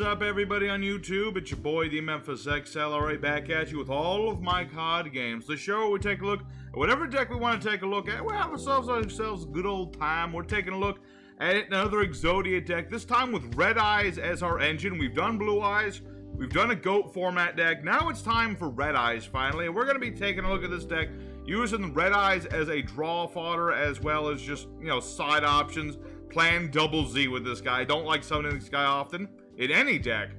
up, everybody on YouTube? It's your boy, the Memphis XLRA, back at you with all of my COD games. The show where we take a look at whatever deck we want to take a look at. We have ourselves a good old time. We're taking a look at another Exodia deck, this time with Red Eyes as our engine. We've done Blue Eyes. We've done a GOAT format deck. Now it's time for Red Eyes, finally. And we're going to be taking a look at this deck using Red Eyes as a draw fodder, as well as just, side options. Playing double Z with this guy. I don't like summoning this guy often in any deck,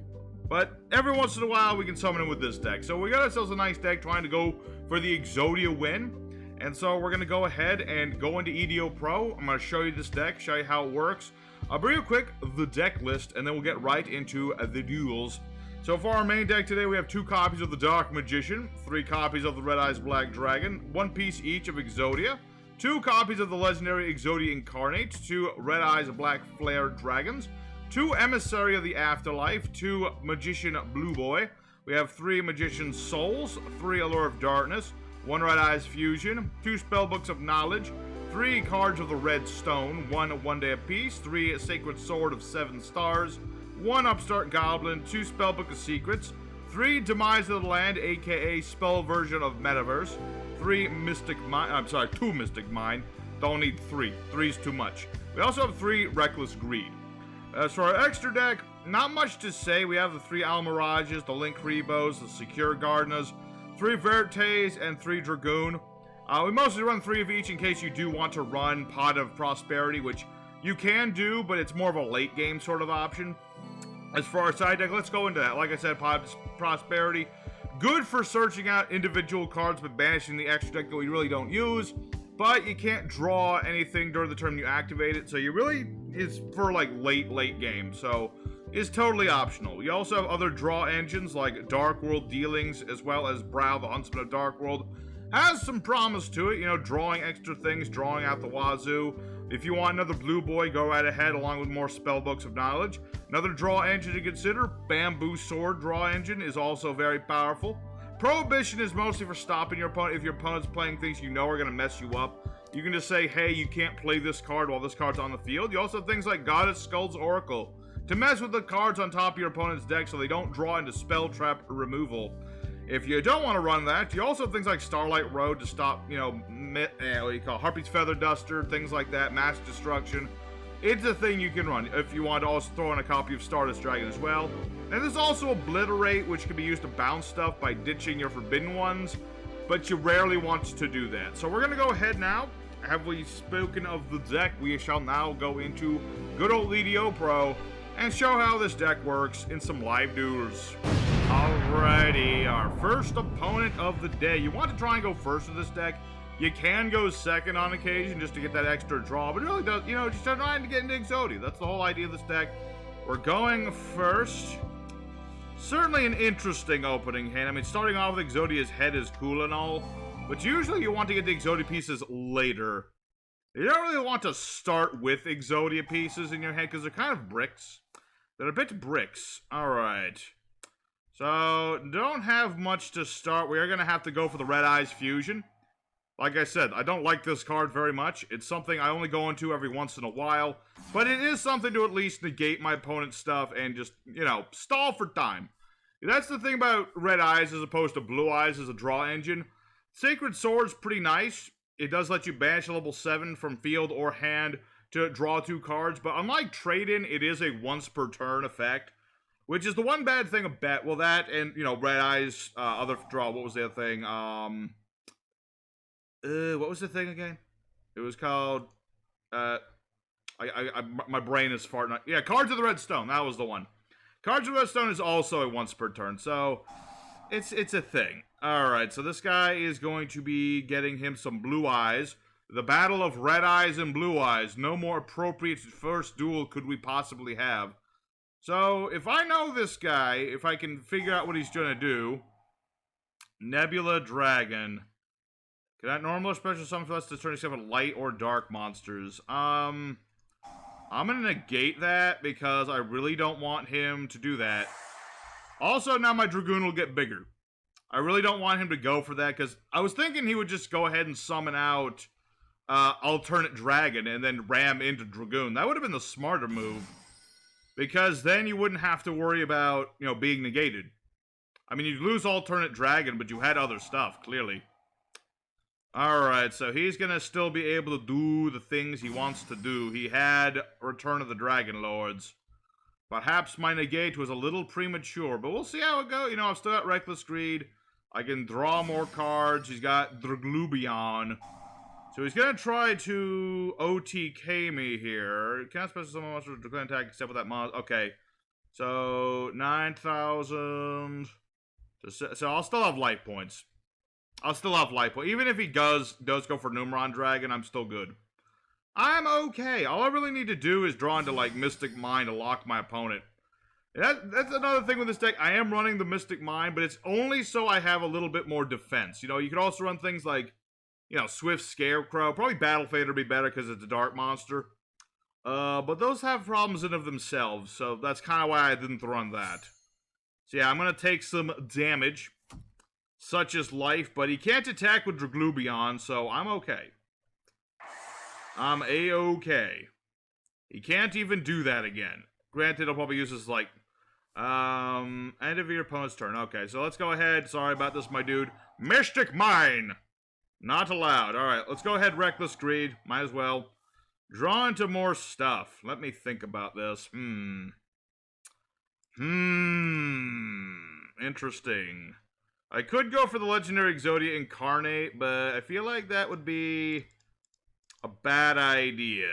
but every once in a while we can summon him with this deck. So we got ourselves a nice deck trying to go for the Exodia win. And so we're going to go ahead and go into EDO Pro. I'm going to show you this deck, show you how it works. I'll bring you quick the deck list, and then we'll get right into the duels. So for our main deck today, we have 2 copies of the Dark Magician, 3 copies of the redEyesBDragon, 1 piece each of Exodia, 2 copies of the legendary Exodia Incarnate, 2 Red Eyes Black Flare Dragons, 2 Emissary of the Afterlife, 2 Magician Blue Boy. We have 3 Magician Souls, 3 Allure of Darkness, 1 Red Eyes Fusion, 2 Spellbooks of Knowledge, 3 Cards of the Red Stone, 1 Day apiece, 3 Sacred Sword of 7 Stars, 1 Upstart Goblin, 2 Spellbook of Secrets, 3 Demise of the Land, aka spell version of Metaverse, 2 Mystic Mind. Don't need 3. 3's too much. We also have 3 Reckless Greed. As for our extra deck, not much to say. We have the 3 Almirages, the Link Rebos, the Secure Gardenas, 3 Vertes, and 3 Dragoon. We mostly run 3 of each in case you do want to run Pot of Prosperity, which you can do, but it's more of a late game sort of option. As for our side deck, let's go into that. Like I said, Pot of Prosperity. Good for searching out individual cards but banishing the extra deck that we really don't use. But you can't draw anything during the turn you activate it. So you really, is for like late game. So it's totally optional. You also have other draw engines like Dark World Dealings, as well as Brow, the Huntsman of Dark World. Has some promise to it, drawing extra things, drawing out the wazoo. If you want another Blue Boy, go right ahead, along with more Spellbooks of Knowledge. Another draw engine to consider, Bamboo Sword draw engine, is also very powerful. Prohibition is mostly for stopping your opponent. If your opponent's playing things you know are going to mess you up, you can just say, hey, you can't play this card while this card's on the field. You also have things like Goddess Skull's Oracle to mess with the cards on top of your opponent's deck so they don't draw into spell trap removal. If you don't want to run that, you also have things like Starlight Road to stop, Harpy's Feather Duster, things like that, Mass Destruction. It's a thing you can run if you want to also throw in a copy of Stardust Dragon as well. And there's also Obliterate, which can be used to bounce stuff by ditching your Forbidden Ones, but you rarely want to do that. So we're going to go ahead now. Have we spoken of the deck? We shall now go into good old EDO Pro and show how this deck works in some live duels. Alrighty, our first opponent of the day. You want to try and go first with this deck. You can go second on occasion just to get that extra draw, but it really does, just trying to get into Exodia. That's the whole idea of this deck. We're going first. Certainly an interesting opening hand. I mean, starting off with Exodia's head is cool and all, but usually you want to get the Exodia pieces later. You don't really want to start with Exodia pieces in your head because they're kind of bricks. They're a bit bricks. Alright. So, don't have much to start. We are going to have to go for the Red Eyes Fusion. Like I said, I don't like this card very much. It's something I only go into every once in a while. But it is something to at least negate my opponent's stuff and just, stall for time. That's the thing about Red Eyes as opposed to Blue Eyes as a draw engine. Sacred Sword's pretty nice. It does let you banish a level 7 from field or hand to draw 2 cards. But unlike Trade-In, it is a once per turn effect. Which is the one bad thing about, well, that and, Red Eyes, other draw, what was the other thing? What was the thing again? It was called, my brain is farting. Yeah, Cards of the Red Stone, that was the one. Cards of the Red Stone is also a once per turn, so it's a thing. Alright, so this guy is going to be getting him some Blue Eyes. The battle of Red Eyes and Blue Eyes. No more appropriate first duel could we possibly have. So, if I know this guy, if I can figure out what he's going to do, Nebula Dragon. Can that normal or special summon for us to turn except with light or dark monsters? I'm going to negate that because I really don't want him to do that. Also, now my Dragoon will get bigger. I really don't want him to go for that because I was thinking he would just go ahead and summon out Alternate Dragon and then ram into Dragoon. That would have been the smarter move. Because then you wouldn't have to worry about, you know, being negated. I mean, you'd lose alternate dragon, but you had other stuff, clearly. Alright, so he's gonna still be able to do the things he wants to do. He had Return of the Dragon Lords. Perhaps my negate was a little premature, but we'll see how it goes. You know, I've still got Reckless Greed. I can draw more cards. He's got Draglubion. So he's gonna try to OTK me here. Can't special summon monster to declare attack except with that monster. Okay. So, 9,000. So I'll still have life points. I'll still have life points. Even if he does go for Numeron Dragon, I'm still good. I'm okay. All I really need to do is draw into, like, Mystic Mind to lock my opponent. That's another thing with this deck. I am running the Mystic Mind, but it's only so I have a little bit more defense. You know, you could also run things like, you know, Swift Scarecrow. Probably Battle Fader would be better because it's a dark monster. But those have problems in of themselves, so that's kind of why I didn't run that. So yeah, I'm going to take some damage, such as life, but he can't attack with Draglubion, so I'm okay. I'm A-okay. He can't even do that again. Granted, he'll probably use this, like, end of your opponent's turn. Okay, so let's go ahead. Sorry about this, my dude. Mystic Mine! Not allowed. Alright, let's go ahead, Reckless Greed. Might as well. Draw into more stuff. Let me think about this. Interesting. I could go for the Legendary Exodia Incarnate, but I feel like that would be a bad idea.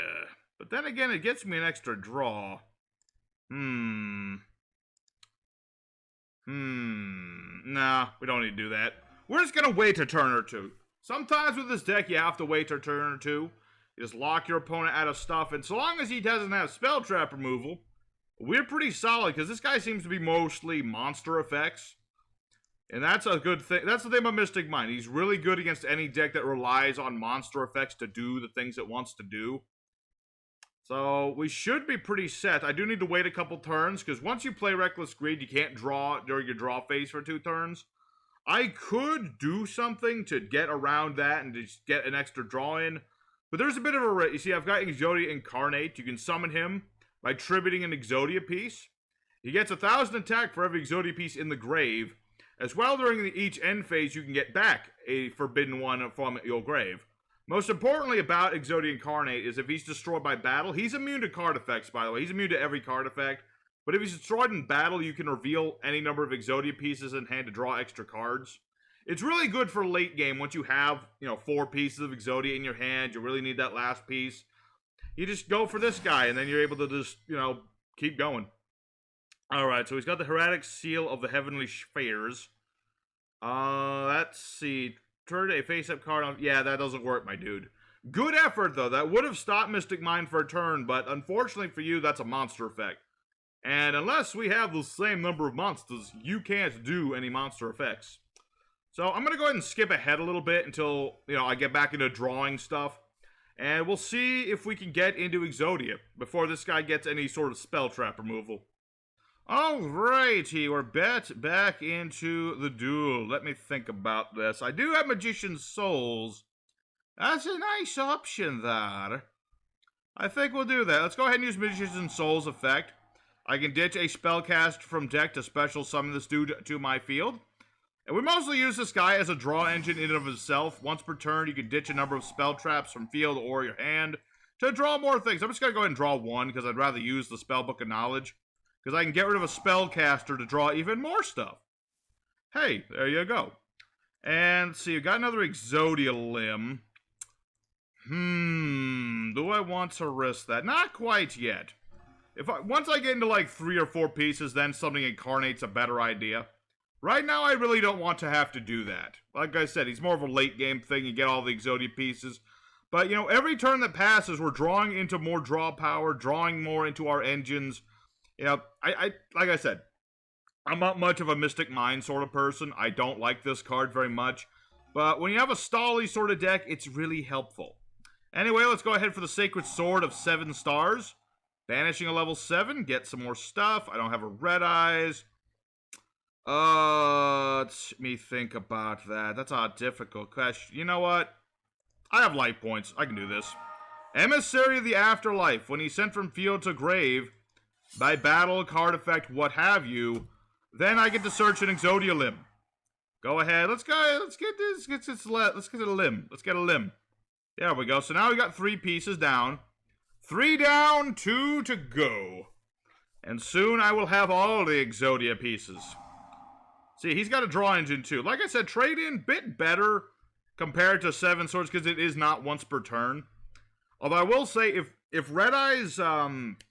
But then again, it gets me an extra draw. Nah, we don't need to do that. We're just gonna wait a turn or two. Sometimes with this deck, you have to wait a turn or two. You just lock your opponent out of stuff, and so long as he doesn't have Spell Trap removal, we're pretty solid, because this guy seems to be mostly monster effects. And that's a good thing. That's the thing about Mystic Mind. He's really good against any deck that relies on monster effects to do the things it wants to do. So, we should be pretty set. I do need to wait a couple turns, because once you play Reckless Greed, you can't draw during your draw phase for 2 turns. I could do something to get around that and just get an extra draw in. But there's a bit of a... You see, I've got Exodia Incarnate. You can summon him by tributing an Exodia piece. He gets 1,000 attack for every Exodia piece in the grave. As well, during each end phase, you can get back a forbidden one from your grave. Most importantly about Exodia Incarnate is if he's destroyed by battle, he's immune to card effects, by the way. He's immune to every card effect. But if he's destroyed in battle, you can reveal any number of Exodia pieces in hand to draw extra cards. It's really good for late game once you have, 4 pieces of Exodia in your hand. You really need that last piece. You just go for this guy, and then you're able to just, keep going. Alright, so he's got the Heretic Seal of the Heavenly Spheres. Let's see. Turn a face-up card on... Yeah, that doesn't work, my dude. Good effort, though. That would have stopped Mystic Mind for a turn, but unfortunately for you, that's a monster effect. And unless we have the same number of monsters, you can't do any monster effects. So I'm going to go ahead and skip ahead a little bit until, I get back into drawing stuff. And we'll see if we can get into Exodia before this guy gets any sort of spell trap removal. Alrighty, we're back into the duel. Let me think about this. I do have Magician's Souls. That's a nice option there. I think we'll do that. Let's go ahead and use Magician's Souls effect. I can ditch a spellcast from deck to special summon this dude to my field. And we mostly use this guy as a draw engine in and of itself. Once per turn, you can ditch a number of spell traps from field or your hand to draw more things. I'm just going to go ahead and draw one because I'd rather use the Spellbook of Knowledge. Because I can get rid of a spellcaster to draw even more stuff. Hey, there you go. And see, you got another Exodia limb. Do I want to risk that? Not quite yet. Once I get into like 3 or 4 pieces, then something incarnates a better idea. Right now, I really don't want to have to do that. Like I said, he's more of a late game thing. You get all the Exodia pieces. But, every turn that passes, we're drawing into more draw power, drawing more into our engines. Like I said, I'm not much of a Mystic Mind sort of person. I don't like this card very much. But when you have a Stally sort of deck, it's really helpful. Anyway, let's go ahead for the Sacred Sword of 7 stars. Banishing a level 7, get some more stuff. I don't have a Red Eyes. Let me think about that. That's a difficult question. You know what? I have life points. I can do this. Emissary of the Afterlife. When he's sent from field to grave, by battle, card effect, what have you, then I get to search an Exodia limb. Go ahead. Let's go. Let's get this. Let's get a limb. Let's get a limb. There we go. So now we got 3 pieces down. 3 down, 2 to go. And soon I will have all the Exodia pieces. See, he's got a draw engine too. Like I said, trade-in, bit better compared to 7 Swords because it is not once per turn. Although I will say, if redEyes,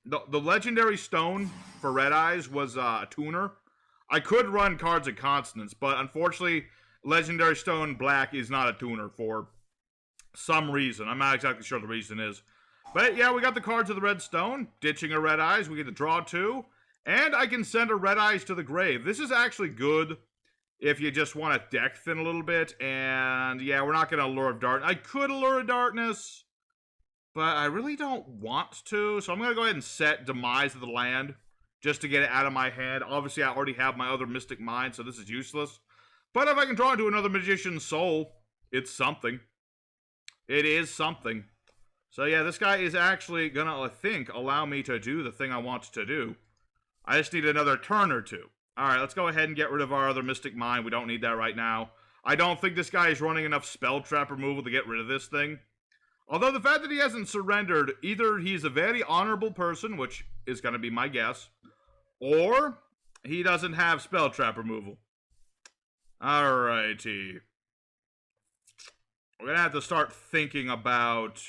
the legendary stone for redEyes was a tuner, I could run cards at Constants, but unfortunately, legendary stone black is not a tuner for some reason. I'm not exactly sure the reason is. But yeah, we got the cards of the red stone, ditching a redEyes, we get to draw 2, and I can send a redEyes to the grave. This is actually good if you just want to deck thin a little bit, and yeah, we're not going to Allure of Darkness. I could Allure of Darkness, but I really don't want to, so I'm going to go ahead and set Demise of the Land, just to get it out of my hand. Obviously, I already have my other Mystic Mind, so this is useless. But if I can draw into another Magician's Soul, it's something. It is something. So yeah, this guy is actually going to, I think, allow me to do the thing I want to do. I just need another turn or 2. Alright, let's go ahead and get rid of our other Mystic Mind. We don't need that right now. I don't think this guy is running enough Spell Trap removal to get rid of this thing. Although the fact that he hasn't surrendered, either he's a very honorable person, which is going to be my guess, or he doesn't have Spell Trap removal. Alrighty. We're going to have to start thinking about,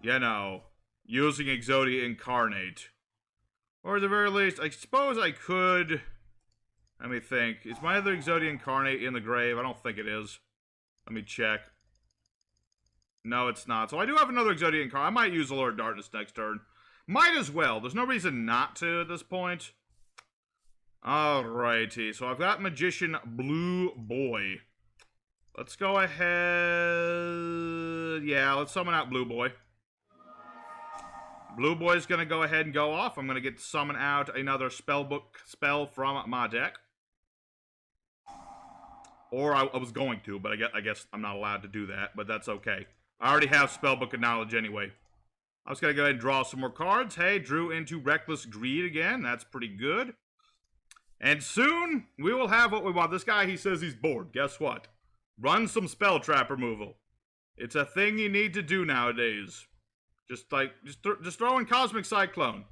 you know, using Exodia Incarnate. Or at the very least, I suppose I could... Let me think. Is my other Exodia Incarnate in the grave? I don't think it is. Let me check. No, it's not. So I do have another Exodia Incarnate. I might use Allure of Darkness next turn. Might as well. There's no reason not to at this point. Alrighty. So I've got Magician Blue Boy. Let's go ahead... Yeah, let's summon out Blue Boy. Blue Boy's going to go ahead and go off. I'm going to get to summon out another spellbook spell from my deck. Or I was going to, but I guess I'm not allowed to do that, but that's okay. I already have Spellbook of Knowledge anyway. I was going to go ahead and draw some more cards. Hey, drew into Reckless Greed again. That's pretty good. And soon, we will have what we want. This guy, he says he's bored. Guess what? Run some Spell Trap removal. It's a thing you need to do nowadays. Just throw in Cosmic Cyclone.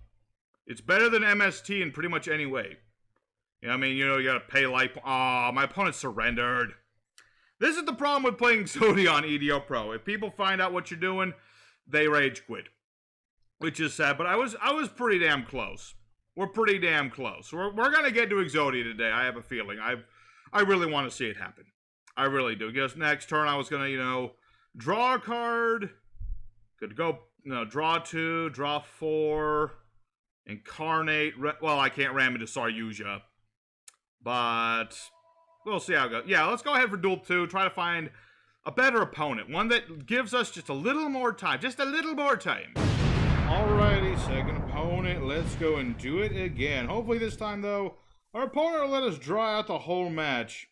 It's better than MST in pretty much any way. You know what I mean? You know, you gotta pay life. Aw, my opponent surrendered. This is the problem with playing Exodia on EDO Pro. If people find out what you're doing, they rage quit. Which is sad, but I was pretty damn close. We're pretty damn close. We're gonna get to Exodia today, I have a feeling. I really want to see it happen. I really do. Because next turn I was gonna, you know, draw a card. Could go... No, draw 2, draw 4, Incarnate. Well, I can't ram into Saryuja. But we'll see how it goes. Yeah, let's go ahead for Duel 2. Try to find a better opponent. One that gives us just a little more time. Just a little more time. Alrighty, second opponent. Let's go and do it again. Hopefully this time, though, our opponent will let us draw out the whole match.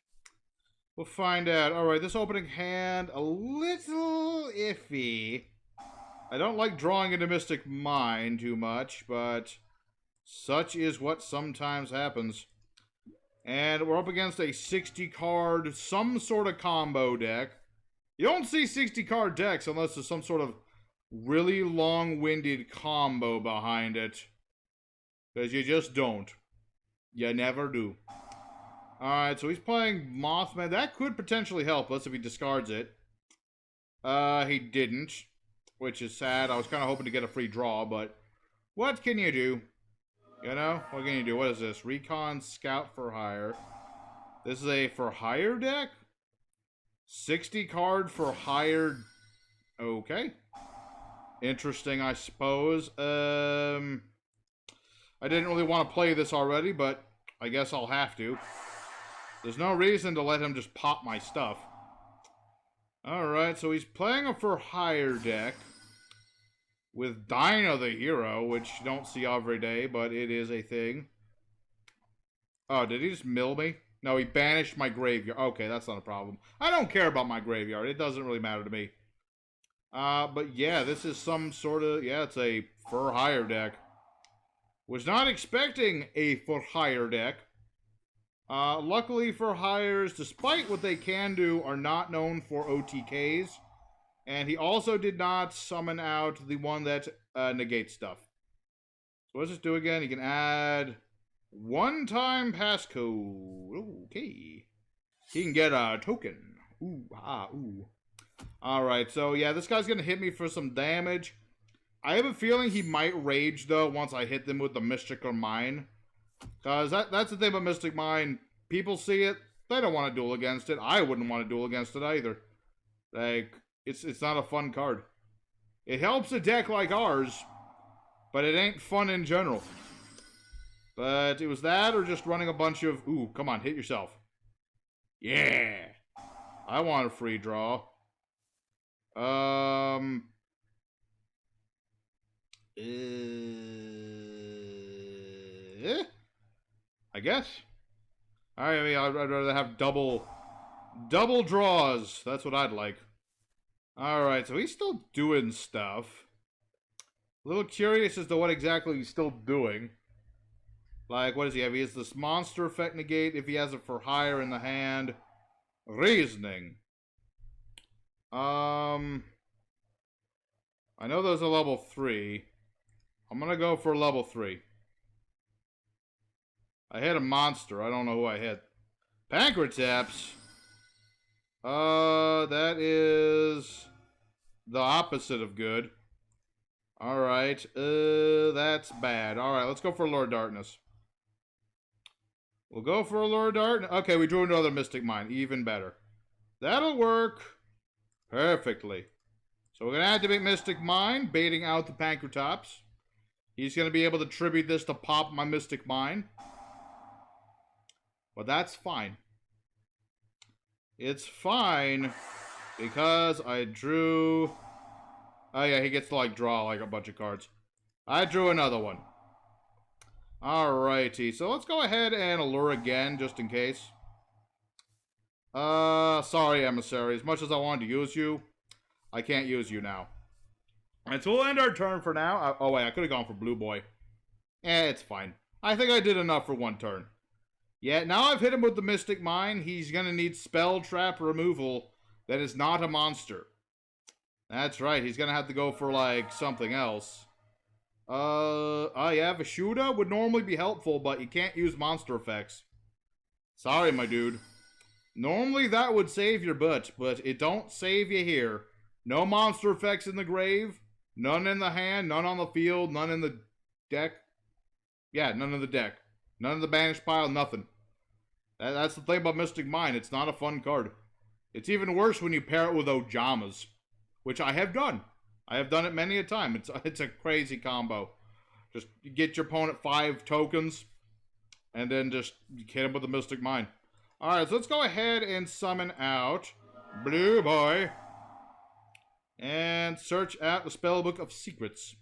We'll find out. Alright, this opening hand, a little iffy. I don't like drawing into Mystic Mind too much, but such is what sometimes happens. And we're up against a 60-card, some sort of combo deck. You don't see 60-card decks unless there's some sort of really long-winded combo behind it. Because you just don't. You never do. Alright, so he's playing Mothman. That could potentially help us if he discards it. He didn't. Which is sad. I was kind of hoping to get a free draw, but what can you do? You know? What can you do? What is this? Recon Scout for Hire. This is a for hire deck? 60 card for hire. Okay. Interesting, I suppose. I didn't really want to play this already, but I guess I'll have to. There's no reason to let him just pop my stuff. Alright, so he's playing a for hire deck with Dino the Hero, which you don't see every day, but it is a thing. Oh, did he just mill me? No, he banished my graveyard. Okay, that's not a problem. I don't care about my graveyard. It doesn't really matter to me. But yeah, this is some sort of... Yeah, it's a for hire deck. Was not expecting a for-hire deck. Luckily for hires, despite what they can do, are not known for OTKs. And he also did not summon out the one that negates stuff. So what does this do again? You can add one-time passcode. Okay. He can get a token. Ooh, ooh. Alright, so yeah, this guy's gonna hit me for some damage. I have a feeling he might rage, though, once I hit them with the Mystical Mine. Because that's the thing about Mystic Mine. People see it, they don't want to duel against it. I wouldn't want to duel against it either. Like, it's not a fun card. It helps a deck like ours, but it ain't fun in general. But it was that or just running a bunch of... Ooh, come on, hit yourself. Yeah! I want a free draw. I guess. I mean, I'd rather have double draws. That's what I'd like. Alright, so he's still doing stuff. A little curious as to what exactly he's still doing. Like, what does he have? He has this monster effect negate if he has it for hire in the hand. Reasoning. I know those are level 3. I'm gonna go for level 3. I hit a monster. I don't know who I hit. Pancrataps. That is the opposite of good. Alright. That's bad. Alright, let's go for Lord Darkness. We'll go for Lord Darkness. Okay, we drew another Mystic Mine. Even better. That'll work perfectly. So we're going to activate Mystic Mine, baiting out the Pancrataps. He's going to be able to tribute this to pop my Mystic Mine. But that's fine. It's fine because I drew... Oh yeah, he gets to like draw like a bunch of cards. I drew another one. Alrighty, so let's go ahead and allure again, just in case. Sorry, Emissary. As much as I wanted to use you, I can't use you now. Alright, so we'll end our turn for now. Oh wait, I could have gone for Blue Boy. It's fine. I think I did enough for one turn. Yeah, now I've hit him with the Mystic Mine. He's gonna need Spell Trap removal that is not a monster. That's right, he's gonna have to go for, like, something else. Yeah, Vishuda would normally be helpful, but you can't use monster effects. Sorry, my dude. Normally that would save your butt, but it don't save you here. No monster effects in the grave, none in the hand, none on the field, none in the deck. Yeah, none in the deck. None in the banished pile, nothing. That's the thing about Mystic Mine, it's not a fun card. It's even worse when you pair it with Ojamas. Which I have done. I have done it many a time. It's a crazy combo. Just get your opponent 5 tokens, and then just hit him with the Mystic Mine. Alright, so let's go ahead and summon out Blue Boy. And search out the Spellbook of Secrets.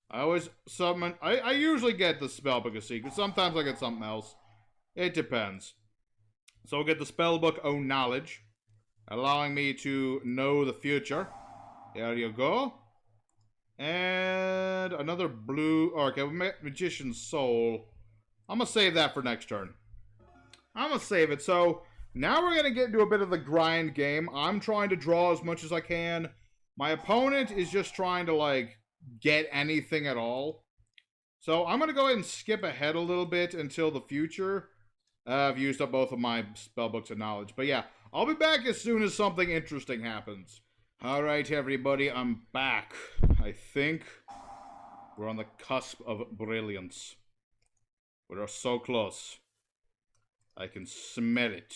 I always summon... I usually get the Spellbook of Secrets. Sometimes I get something else. It depends. So we'll get the Spellbook of Knowledge, allowing me to know the future. There you go. And another blue... Okay, Magician's Soul. I'm going to save that for next turn. I'm going to save it. So, now we're going to get into a bit of the grind game. I'm trying to draw as much as I can. My opponent is just trying to, like, get anything at all. So, I'm going to go ahead and skip ahead a little bit until the future. I've used up both of my Spellbooks of Knowledge. But yeah, I'll be back as soon as something interesting happens. Alright, everybody, I'm back. I think we're on the cusp of brilliance. We're so close. I can smell it.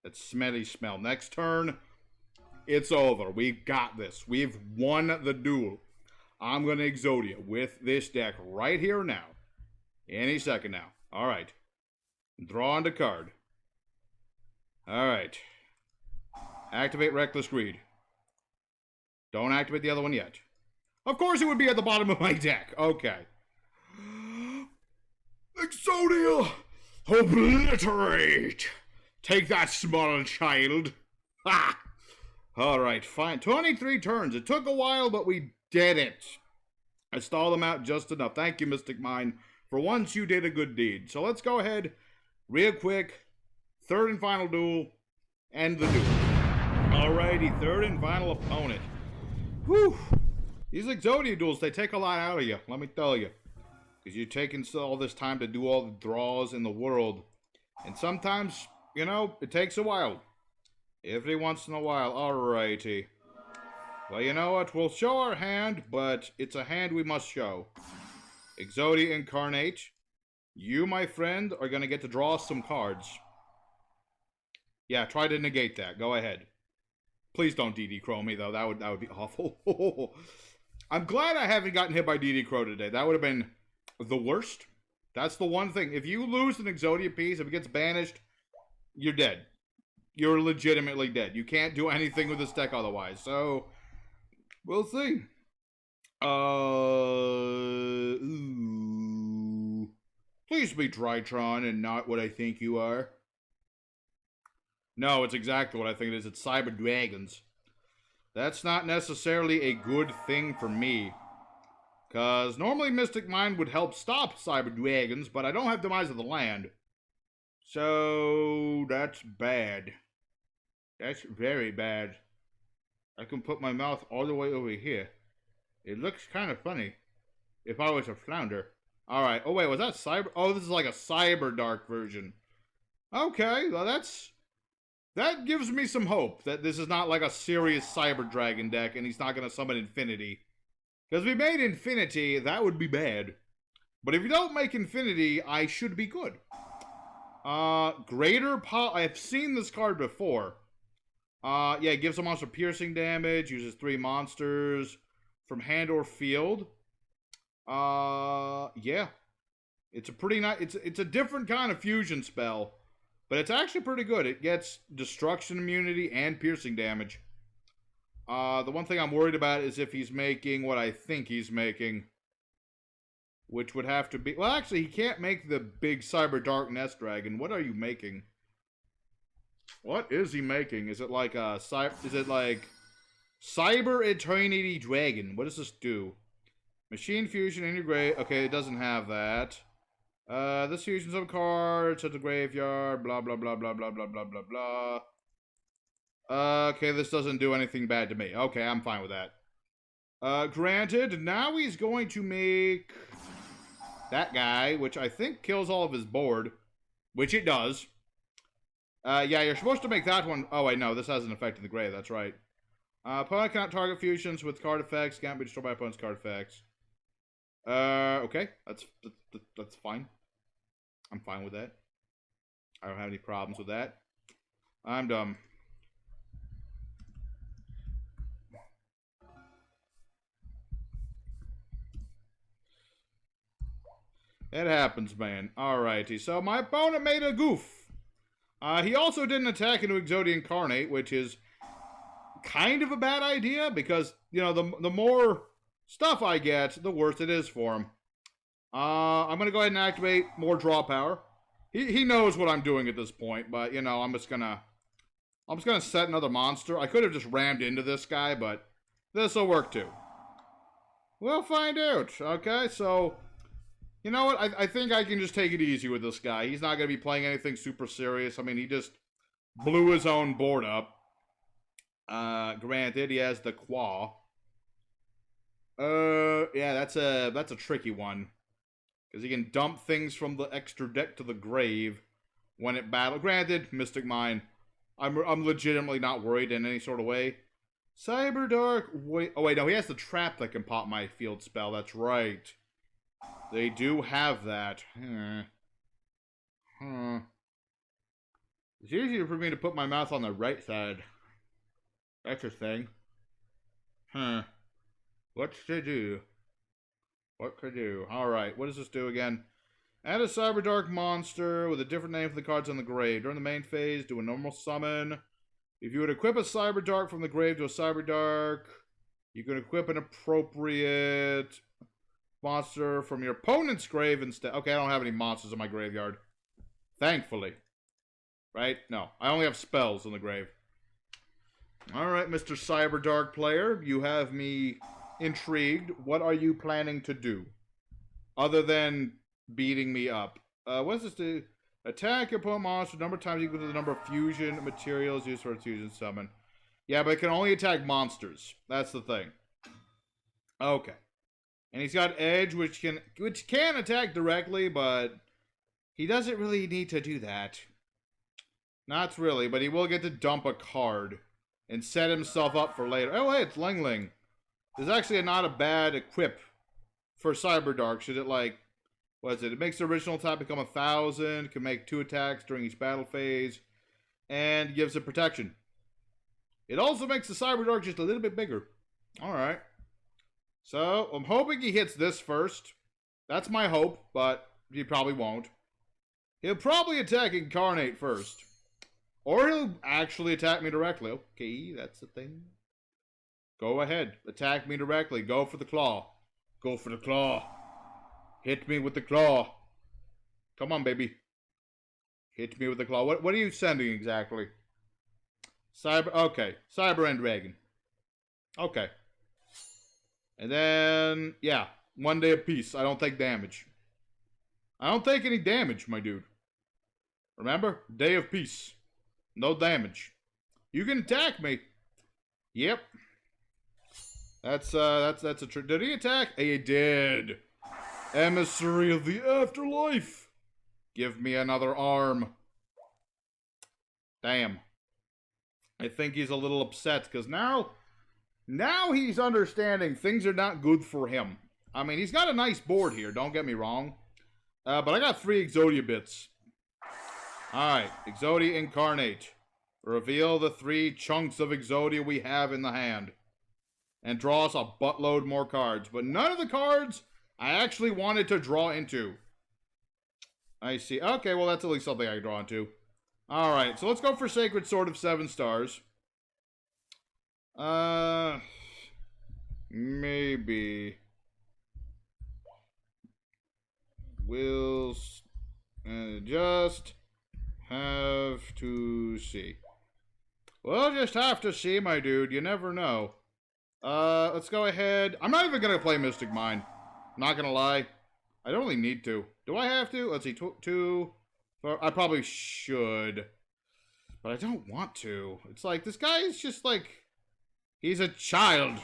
That smelly smell. Next turn, it's over. We've got this. We've won the duel. I'm going to Exodia with this deck right here now. Any second now. Alright. Draw on the card. Alright. Activate Reckless Greed. Don't activate the other one yet. Of course it would be at the bottom of my deck. Okay. Exodia! Obliterate! Take that, small child. Ha! Alright, fine. 23 turns. It took a while, but we did it. I stalled him out just enough. Thank you, Mystic Mind. For once, you did a good deed. So let's go ahead, real quick. Third and final duel. End the duel. Alrighty, third and final opponent. Whew. These Exodia duels, they take a lot out of you, let me tell you. Because you're taking all this time to do all the draws in the world. And sometimes, you know, it takes a while. Every once in a while. Alrighty. Well, you know what? We'll show our hand, but it's a hand we must show. Exodia Incarnate. You, my friend, are going to get to draw some cards. Yeah, try to negate that. Go ahead. Please don't DD Crow me, though. That would be awful. I'm glad I haven't gotten hit by DD Crow today. That would have been the worst. That's the one thing. If you lose an Exodia piece, if it gets banished, you're dead. You're legitimately dead. You can't do anything with this deck otherwise. So, we'll see. Please be Drytron and not what I think you are. No, it's exactly what I think it is. It's Cyberdragons. That's not necessarily a good thing for me. Because normally Mystic Mind would help stop Cyberdragons, but I don't have Demise of the Land. So, that's bad. That's very bad. I can put my mouth all the way over here. It looks kind of funny. If I was a flounder. Alright. Oh, wait. Was that Cyber? Oh, this is like a Cyberdark version. Okay. Well, that gives me some hope. That this is not like a serious Cyberdragon deck. And he's not going to summon Infinity. Because if we made Infinity, that would be bad. But if you don't make Infinity, I should be good. Greater Power. I've seen this card before. Yeah, it gives a monster piercing damage. Uses 3 monsters from hand or field. Yeah. It's a pretty nice... It's a different kind of fusion spell. But it's actually pretty good. It gets destruction immunity and piercing damage. The one thing I'm worried about is if he's making what I think he's making. Which would have to be... Well, actually, he can't make the big Cyberdark Nest Dragon. What are you making? What is he making? Is it like a... Is it like... Cyber Eternity Dragon? What does this do? Machine Fusion Integrate. Okay, it doesn't have that. This fusions of cards at the graveyard. Blah, blah, blah, blah, blah, blah, blah, blah, blah. Okay, this doesn't do anything bad to me. Okay, I'm fine with that. Granted, now he's going to make that guy, which I think kills all of his board. Which it does. Yeah, you're supposed to make that one. Oh, wait, no, this has an effect in the grave. That's right. Opponent cannot target fusions with card effects. Can't be destroyed by opponent's card effects. Okay. That's fine. I'm fine with that. I don't have any problems with that. I'm dumb. It happens, man. Alrighty, so my opponent made a goof. He also didn't attack into Exodia Incarnate, which is kind of a bad idea, because, you know, the more stuff I get, the worse it is for him. I'm going to go ahead and activate more draw power. He knows what I'm doing at this point, but, you know, I'm just going to set another monster. I could have just rammed into this guy, but this will work too. We'll find out. Okay, so... You know what? I think I can just take it easy with this guy. He's not going to be playing anything super serious. I mean, he just blew his own board up. Granted, he has the Quaw. Yeah, that's a tricky one. Because he can dump things from the extra deck to the grave when it battles. Granted, Mystic Mind, I'm legitimately not worried in any sort of way. Cyberdark, wait, oh wait, no, he has the trap that can pop my field spell. That's right. They do have that. It's easier for me to put my mouth on the right side. That's a thing. What to do? What to do? Alright, what does this do again? Add a Cyberdark monster with a different name for the cards on the grave. During the main phase, do a normal summon. If you would equip a Cyberdark from the grave to a Cyberdark, you can equip an appropriate... monster from your opponent's grave instead. Okay, I don't have any monsters in my graveyard. Thankfully. Right? No, I only have spells in the grave. Alright, Mr. Cyberdark player. You have me intrigued. What are you planning to do? Other than beating me up. What does this do? Attack your opponent monster number of times equal to the number of fusion materials used for its fusion summon. Yeah, but it can only attack monsters. That's the thing. Okay. And he's got Edge, which can attack directly, but he doesn't really need to do that. Not really, but he will get to dump a card and set himself up for later. Oh, hey, it's Ling Ling. This is actually not a bad equip for Cyberdark. Should it, like, what is it? It makes the original attack become 1,000, can make 2 attacks during each battle phase, and gives it protection. It also makes the Cyberdark just a little bit bigger. Alright. So, I'm hoping he hits this first. That's my hope, but he probably won't. He'll probably attack Incarnate first. Or he'll actually attack me directly. Okay, that's the thing. Go ahead. Attack me directly. Go for the claw. Go for the claw. Hit me with the claw. Come on, baby. Hit me with the claw. What are you sending exactly? Okay. Cyberdark. Okay. And then, yeah. 1 day of peace. I don't take damage. I don't take any damage, my dude. Remember? Day of peace. No damage. You can attack me. Yep. That's a trick. Did he attack? He did. Emissary of the afterlife. Give me another arm. Damn. I think he's a little upset because now he's understanding things are not good for him. I mean, he's got a nice board here. Don't get me wrong. But I got 3 Exodia bits. Alright, Exodia Incarnate. Reveal the 3 chunks of Exodia we have in the hand. And draw us a buttload more cards. But none of the cards I actually wanted to draw into. I see. Okay, well that's at least something I can draw into. Alright, so let's go for Sacred Sword of 7 stars. Maybe. We'll just have to see. We'll just have to see, my dude. You never know. Let's go ahead. I'm not even going to play Mystic Mine. Not going to lie. I don't really need to. Do I have to? Let's see. 2, 4. I probably should. But I don't want to. It's like, this guy is just like... He's a child.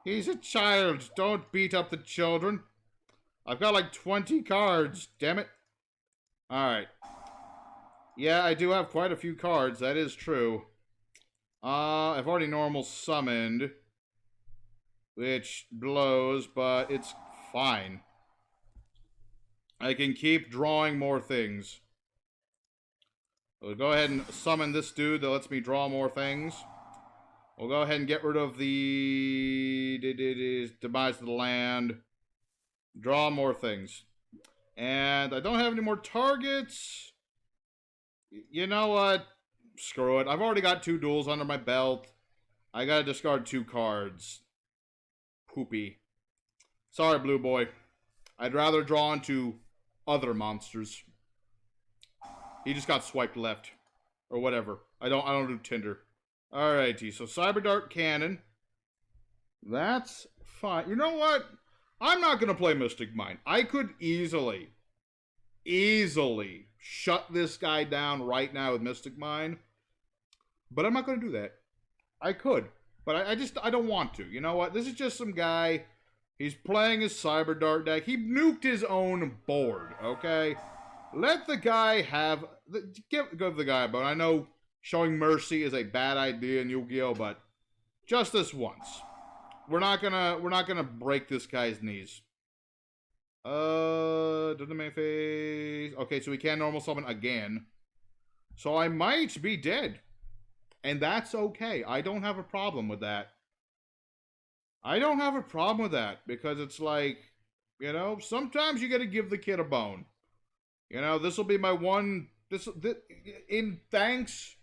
He's a child. Don't beat up the children. I've got like 20 cards. Damn it. Alright. Yeah, I do have quite a few cards. That is true. I've already normal summoned. Which blows, but it's fine. I can keep drawing more things. We'll go ahead and summon this dude that lets me draw more things. We'll go ahead and get rid of the Demise of the Land. Draw more things. And I don't have any more targets. You know what? Screw it. I've already got 2 duels under my belt. I gotta discard 2 cards. Poopy. Sorry, Blue Boy. I'd rather draw into other monsters. He just got swiped left. Or whatever. I don't do Tinder. Alrighty, so Cyberdark Cannon. That's fine. You know what? I'm not going to play Mystic Mine. I could easily shut this guy down right now with Mystic Mine. But I'm not going to do that. I could. But I don't want to. You know what? This is just some guy. He's playing his Cyberdark deck. He nuked his own board, okay? Let the guy have... Give the guy a bone. I know showing mercy is a bad idea in Yu-Gi-Oh, but just this once. We're not gonna break this guy's knees. Doesn't make face. Okay, so we can't normal summon again. So I might be dead. And that's okay. I don't have a problem with that. I don't have a problem with that. Because it's like, you know, sometimes you gotta give the kid a bone. You know, this will be my one... in thanks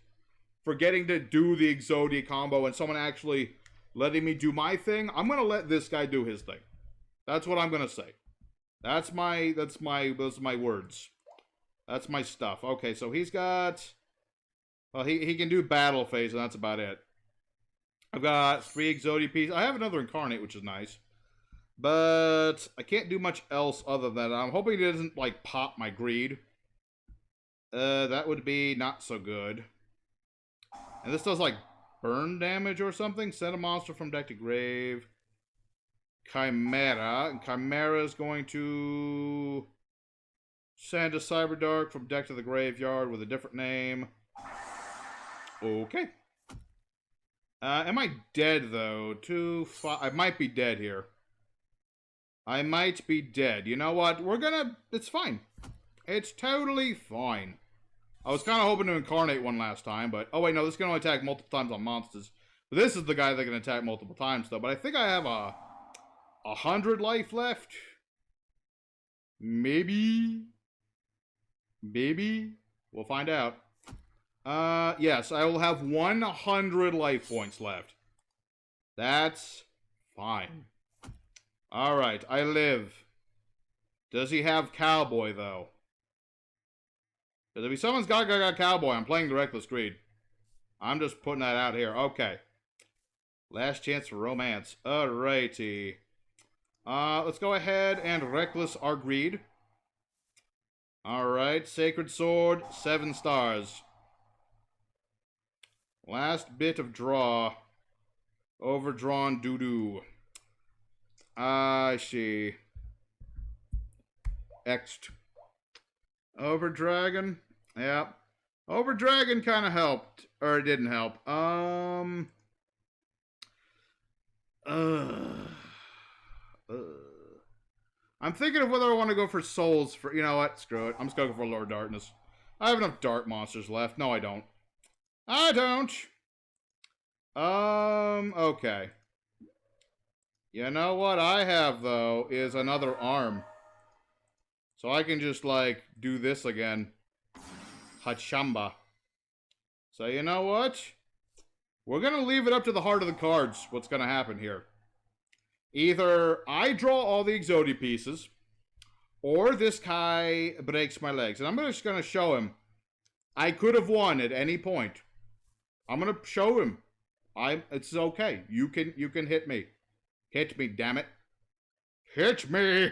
for getting to do the Exodia combo and someone actually letting me do my thing, I'm gonna let this guy do his thing. That's what I'm gonna say. Those are my words. That's my stuff. Okay, so he's got... Well, he can do battle phase, and that's about it. I've got 3 Exodia pieces. I have another Incarnate, which is nice. But I can't do much else other than that. I'm hoping it doesn't, like, pop my greed. That would be not so good. And this does, like, burn damage or something. Send a monster from deck to grave. Chimera. And Chimera is going to send a Cyberdark from deck to the graveyard with a different name. Okay. Am I dead, though? I might be dead here. I might be dead. You know what? It's fine. It's totally fine. I was kind of hoping to incarnate one last time, but... Oh, wait, no, this can only attack multiple times on monsters. But this is the guy that can attack multiple times, though. But I think I have 100 life left. Maybe. Maybe. We'll find out. Yes, I will have 100 life points left. That's fine. Alright, I live. Does he have Cowboy, though? Because if he summons got Cowboy, I'm playing the Reckless Greed. I'm just putting that out here. Okay. Last chance for romance. Alrighty. Let's go ahead and Reckless our Greed. Alright, Sacred Sword, 7 stars. Last bit of draw. Overdrawn doo-doo. I see. Next. OBLITERATE. Yeah. OBLITERATE kind of helped. Or it didn't help. I'm thinking of whether I want to go for souls for... You know what? Screw it. I'm just going to go for Lord Darkness. I have enough dark monsters left. No, I don't. I don't. Okay. You know what I have, though, is another arm. So I can just, like, do this again. Hachamba. So, you know what? We're going to leave it up to the heart of the cards what's going to happen here. Either I draw all the Exodia pieces, or this guy breaks my legs. And I'm just going to show him. I could have won at any point. I'm going to show him. It's okay. You can hit me. Hit me, damn it. Hit me!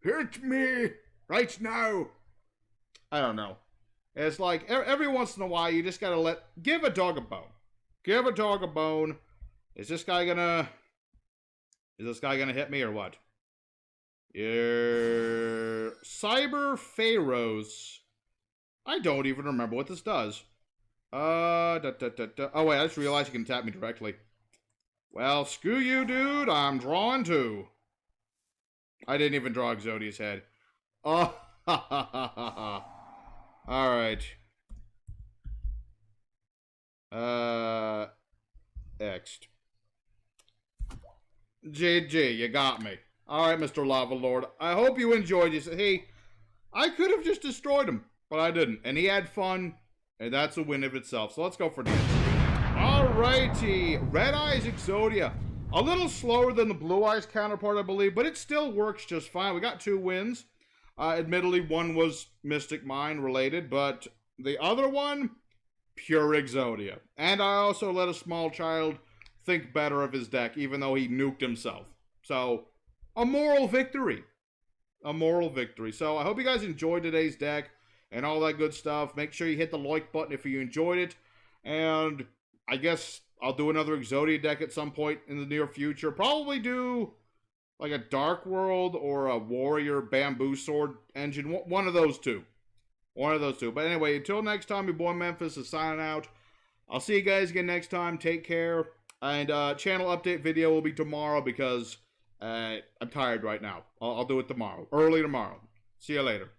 Hit me! Right now! I don't know. It's like, every once in a while, you just gotta give a dog a bone. Give a dog a bone. Is this guy gonna hit me or what? Cyber Pharaohs. I don't even remember what this does. Oh wait, I just realized you can tap me directly. Well, screw you, dude. I'm drawing 2. I didn't even draw Exodia's head. Oh, ha ha ha ha ha. Alright. Next. GG, you got me. Alright, Mr. Lava Lord. I hope you enjoyed this. Hey, I could have just destroyed him, but I didn't. And he had fun, and that's a win of itself. So let's go for the end. Alrighty, Red Eyes Exodia. A little slower than the Blue Eyes counterpart, I believe, but it still works just fine. We got 2 wins. Admittedly, one was Mystic Mind related, but the other one, pure Exodia. And I also let a small child think better of his deck, even though he nuked himself. So, a moral victory. A moral victory. So, I hope you guys enjoyed today's deck and all that good stuff. Make sure you hit the like button if you enjoyed it. And I guess I'll do another Exodia deck at some point in the near future. Probably do like a Dark World or a Warrior Bamboo Sword engine. One of those two. One of those two. But anyway, until next time, your boy Memphis is signing out. I'll see you guys again next time. Take care. And channel update video will be tomorrow because I'm tired right now. I'll do it tomorrow. Early tomorrow. See you later.